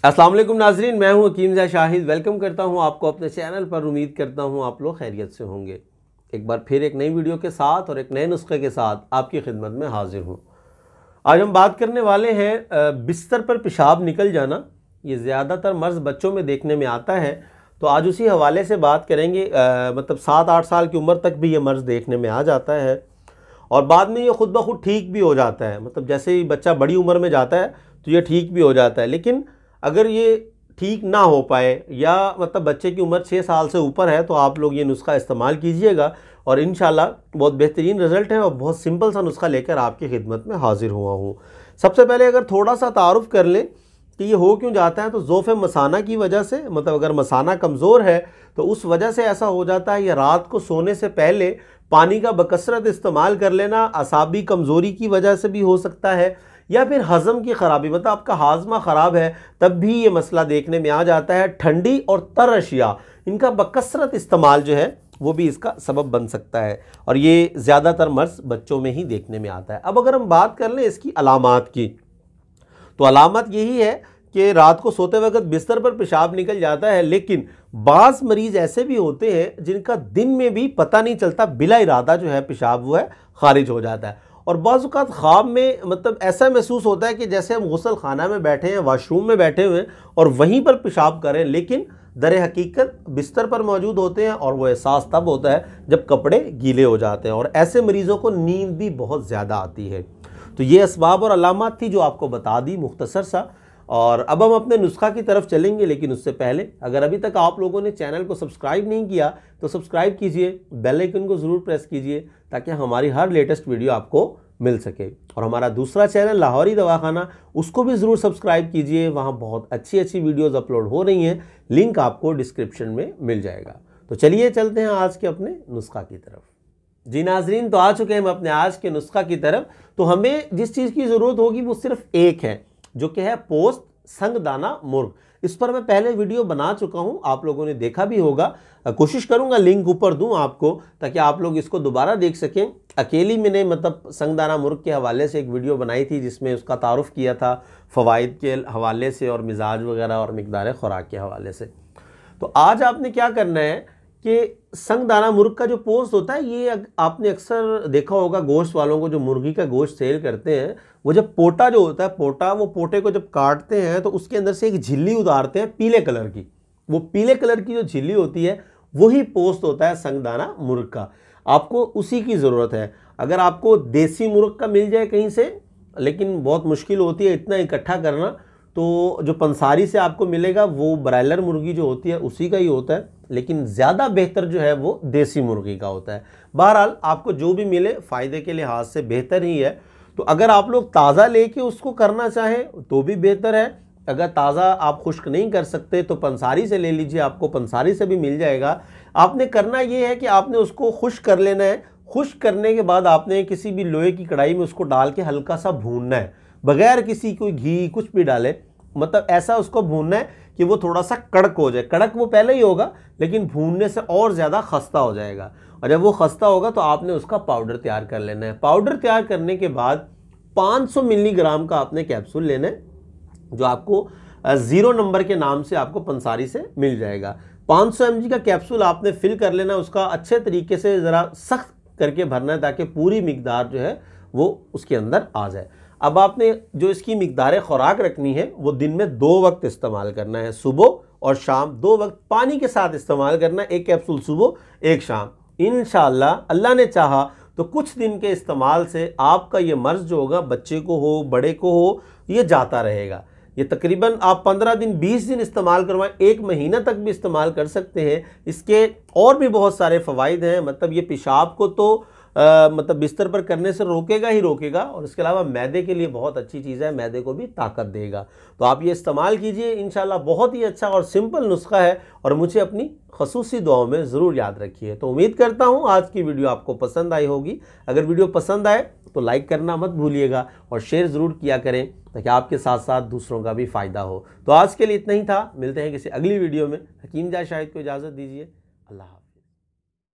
अस्सलाम वालेकुम नाजरीन, मैं हूं हकीम ज़ा शाहिद। वेलकम करता हूं आपको अपने चैनल पर। उम्मीद करता हूं आप लोग खैरियत से होंगे। एक बार फिर एक नई वीडियो के साथ और एक नए नुस्खे के साथ आपकी खिदमत में हाजिर हूं। आज हम बात करने वाले हैं बिस्तर पर पेशाब निकल जाना। ये ज़्यादातर मर्ज़ बच्चों में देखने में आता है, तो आज उसी हवाले से बात करेंगे। मतलब 7-8 साल की उम्र तक भी ये मर्ज़ देखने में आ जाता है और बाद में ये खुद ब खुद ठीक भी हो जाता है। मतलब जैसे ही बच्चा बड़ी उम्र में जाता है तो ये ठीक भी हो जाता है। लेकिन अगर ये ठीक ना हो पाए या मतलब बच्चे की उम्र 6 साल से ऊपर है तो आप लोग ये नुस्खा इस्तेमाल कीजिएगा और इंशाल्लाह बहुत बेहतरीन रिज़ल्ट है और बहुत सिंपल सा नुस्खा लेकर आपकी खिदमत में हाजिर हुआ हूँ। सबसे पहले अगर थोड़ा सा तारुफ कर लें कि ये हो क्यों जाता है, तो ज़ोफ़े मसाना की वजह से। मतलब अगर मसाना कमज़ोर है तो उस वजह से ऐसा हो जाता है। या रात को सोने से पहले पानी का बकसरत इस्तेमाल कर लेना असाबी कमज़ोरी की वजह से भी हो सकता है, या फिर हज़म की ख़राबी, मतलब आपका हाजमा ख़राब है तब भी ये मसला देखने में आ जाता है। ठंडी और तर अशिया इनका बकसरत इस्तेमाल जो है वो भी इसका सबब बन सकता है और ये ज़्यादातर मर्ज़ बच्चों में ही देखने में आता है। अब अगर हम बात कर लें इसकी अलामात की, तो अलामत यही है कि रात को सोते वक्त बिस्तर पर पेशाब निकल जाता है। लेकिन बाज़ मरीज़ ऐसे भी होते हैं जिनका दिन में भी पता नहीं चलता, बिला इरादा जो है पेशाब वो है खारिज हो जाता है। और बाज़ औक़ात ख्वाब में मतलब ऐसा महसूस होता है कि जैसे हम गुसल खाना में बैठे हैं, वाशरूम में बैठे हुए हैं और वहीं पर पेशाब करें, लेकिन दर हकीकत बिस्तर पर मौजूद होते हैं। और वो एहसास तब होता है जब कपड़े गीले हो जाते हैं और ऐसे मरीज़ों को नींद भी बहुत ज़्यादा आती है। तो ये असबाब और अलामत थी जो आपको बता दी मुख्तसर सा। और अब हम अपने नुस्खा की तरफ चलेंगे, लेकिन उससे पहले अगर अभी तक आप लोगों ने चैनल को सब्सक्राइब नहीं किया तो सब्सक्राइब कीजिए, बेल आइकन को ज़रूर प्रेस कीजिए ताकि हमारी हर लेटेस्ट वीडियो आपको मिल सके। और हमारा दूसरा चैनल लाहौरी दवाखाना, उसको भी ज़रूर सब्सक्राइब कीजिए। वहाँ बहुत अच्छी अच्छी वीडियोज़ अपलोड हो रही हैं, लिंक आपको डिस्क्रिप्शन में मिल जाएगा। तो चलिए चलते हैं आज के अपने नुस्खा की तरफ। जी नाजरीन, तो आ चुके हैं हम अपने आज के नुस्खा की तरफ। तो हमें जिस चीज़ की ज़रूरत होगी वो सिर्फ एक है, जो कि है पोस्त संगदाना मुर्ग। इस पर मैं पहले वीडियो बना चुका हूं, आप लोगों ने देखा भी होगा। कोशिश करूंगा लिंक ऊपर दूं आपको ताकि आप लोग इसको दोबारा देख सकें। अकेली मैंने मतलब संगदाना मुर्ग के हवाले से एक वीडियो बनाई थी जिसमें उसका तारुफ किया था फ़वाइद के हवाले से और मिजाज वगैरह और मिकदार खुराक के हवाले से। तो आज आपने क्या करना है कि संगदाना मुर्ग का जो पोस्ट होता है, ये आपने अक्सर देखा होगा गोश्त वालों को जो मुर्गी का गोश्त सेल करते हैं, वो जब पोटा जो होता है, पोटा, वो पोटे को जब काटते हैं तो उसके अंदर से एक झिल्ली उतारते हैं पीले कलर की। वो पीले कलर की जो झिल्ली होती है वही पोस्ट होता है संगदाना मुर्ग का। आपको उसी की ज़रूरत है। अगर आपको देसी मुर्ग का मिल जाए कहीं से, लेकिन बहुत मुश्किल होती है इतना इकट्ठा करना, तो जो पंसारी से आपको मिलेगा वो ब्रायलर मुर्गी जो होती है उसी का ही होता है, लेकिन ज़्यादा बेहतर जो है वो देसी मुर्गी का होता है। बहरहाल आपको जो भी मिले फ़ायदे के लिहाज से बेहतर ही है। तो अगर आप लोग ताज़ा लेके उसको करना चाहें तो भी बेहतर है। अगर ताज़ा आप खुश्क नहीं कर सकते तो पंसारी से ले लीजिए, आपको पंसारी से भी मिल जाएगा। आपने करना ये है कि आपने उसको खुश्क कर लेना है। खुश्क करने के बाद आपने किसी भी लोहे की कढ़ाई में उसको डाल के हल्का सा भूनना है, बगैर किसी कोई घी कुछ भी डाले। मतलब ऐसा उसको भूनना है कि वो थोड़ा सा कड़क हो जाए। कड़क वो पहले ही होगा लेकिन भूनने से और ज़्यादा खस्ता हो जाएगा। और जब वो खस्ता होगा तो आपने उसका पाउडर तैयार कर लेना है। पाउडर तैयार करने के बाद 500 मिलीग्राम का आपने कैप्सूल लेना है, जो आपको 0 नंबर के नाम से आपको पंसारी से मिल जाएगा। 500 mg का कैप्सूल आपने फिल कर लेना। उसका अच्छे तरीके से ज़रा सख्त करके भरना है ताकि पूरी मिकदार जो है वो उसके अंदर आ जाए। अब आपने जो इसकी मिकदार खुराक रखनी है वो दिन में 2 वक्त इस्तेमाल करना है, सुबह और शाम। 2 वक्त पानी के साथ इस्तेमाल करना है, 1 कैप्सूल सुबह 1 शाम। इंशाअल्लाह अल्लाह ने चाहा तो कुछ दिन के इस्तेमाल से आपका ये मर्ज़ जो होगा, बच्चे को हो बड़े को हो, ये जाता रहेगा। ये तकरीबन आप 15 दिन 20 दिन इस्तेमाल करवाएं, 1 महीना तक भी इस्तेमाल कर सकते हैं। इसके और भी बहुत सारे फ़वाइद हैं। मतलब ये पेशाब को तो मतलब बिस्तर पर करने से रोकेगा ही रोकेगा, और इसके अलावा मैदे के लिए बहुत अच्छी चीज़ है, मैदे को भी ताकत देगा। तो आप ये इस्तेमाल कीजिए, इंशाल्लाह बहुत ही अच्छा और सिंपल नुस्खा है और मुझे अपनी खसूसी दुआओं में ज़रूर याद रखिए। तो उम्मीद करता हूँ आज की वीडियो आपको पसंद आई होगी। अगर वीडियो पसंद आए तो लाइक करना मत भूलिएगा और शेयर ज़रूर किया करें ताकि आपके साथ साथ दूसरों का भी फ़ायदा हो। तो आज के लिए इतना ही था, मिलते हैं किसी अगली वीडियो में। हकीम ज़ा शाहिद को इजाज़त दीजिए। अल्लाह।